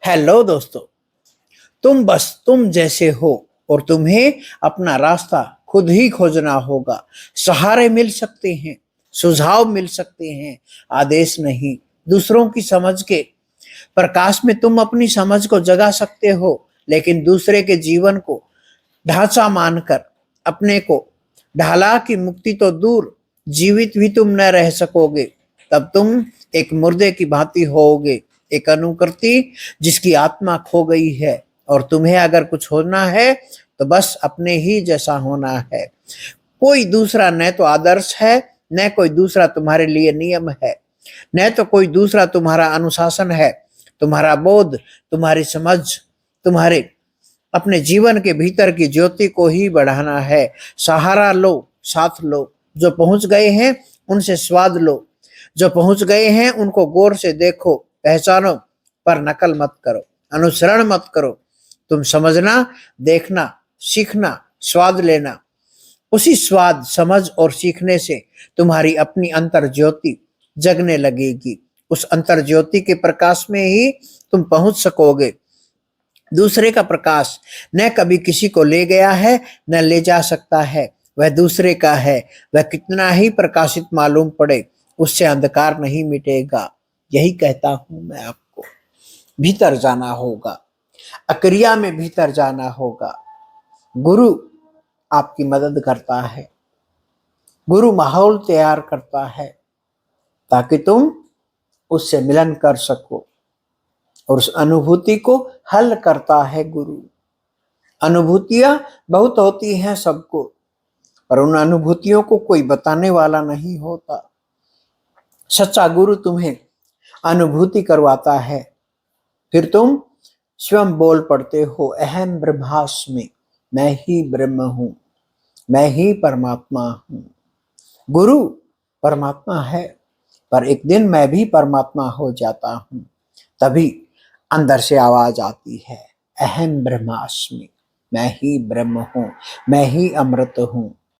Hello दोस्तों। तुम जैसे हो और तुम्हें अपना रास्ता खुद ही खोजना होगा। सहारे मिल सकते हैं, सुझाव मिल सकते हैं, आदेश नहीं। दूसरों की समझ के प्रकाश में तुम अपनी समझ को जगा सकते हो, लेकिन दूसरे के जीवन को ढांचा मानकर अपने को ढाला की मुक्ति तो दूर, जीवित भी तुम न रह सकोगे। तब तुम एक मुर्दे की भांति होोगे, एक अनुकृति जिसकी आत्मा खो गई है। और तुम्हें अगर कुछ होना है तो बस अपने ही जैसा होना है। कोई दूसरा न तो आदर्श है, न कोई दूसरा तुम्हारे लिए नियम है, न तो कोई दूसरा तुम्हारा अनुशासन है। तुम्हारा बोध, तुम्हारी समझ, तुम्हारे अपने जीवन के भीतर की ज्योति को ही बढ़ाना है। सहारा लो, साथ लो। जो पहुंच गए हैं उनसे स्वाद लो, जो पहुंच गए हैं उनको गौर से देखो, पहचानो, पर नकल मत करो, अनुसरण मत करो। तुम समझना, देखना, सीखना, स्वाद लेना। उसी स्वाद, समझ और सीखने से तुम्हारी अपनी अंतर ज्योति जगने लगेगी। उस अंतर ज्योति के प्रकाश में ही तुम पहुंच सकोगे। दूसरे का प्रकाश न कभी किसी को ले गया है, न ले जा सकता है। वह दूसरे का है, वह कितना ही प्रकाशित मालूम पड़े, उससे अंधकार नहीं मिटेगा। यही कहता हूं मैं आपको। भीतर जाना होगा, अक्रिया में भीतर जाना होगा। गुरु आपकी मदद करता है, गुरु माहौल तैयार करता है ताकि तुम उससे मिलन कर सको, और उस अनुभूति को हल करता है गुरु। अनुभूतियां बहुत होती हैं सबको, पर उन अनुभूतियों को कोई बताने वाला नहीं होता। सच्चा गुरु तुम्हें अनुभूति करवाता है, फिर तुम स्वयं बोल पड़ते हो, अहम ब्रह्मास्मि, मैं ही ब्रह्म हूं, मैं ही परमात्मा हूं। गुरु परमात्मा है, पर एक दिन मैं भी परमात्मा हो जाता हूं। तभी अंदर से आवाज आती है, अहम ब्रह्मास्मि, मैं ही ब्रह्म हूं, मैं ही अमृत हूं।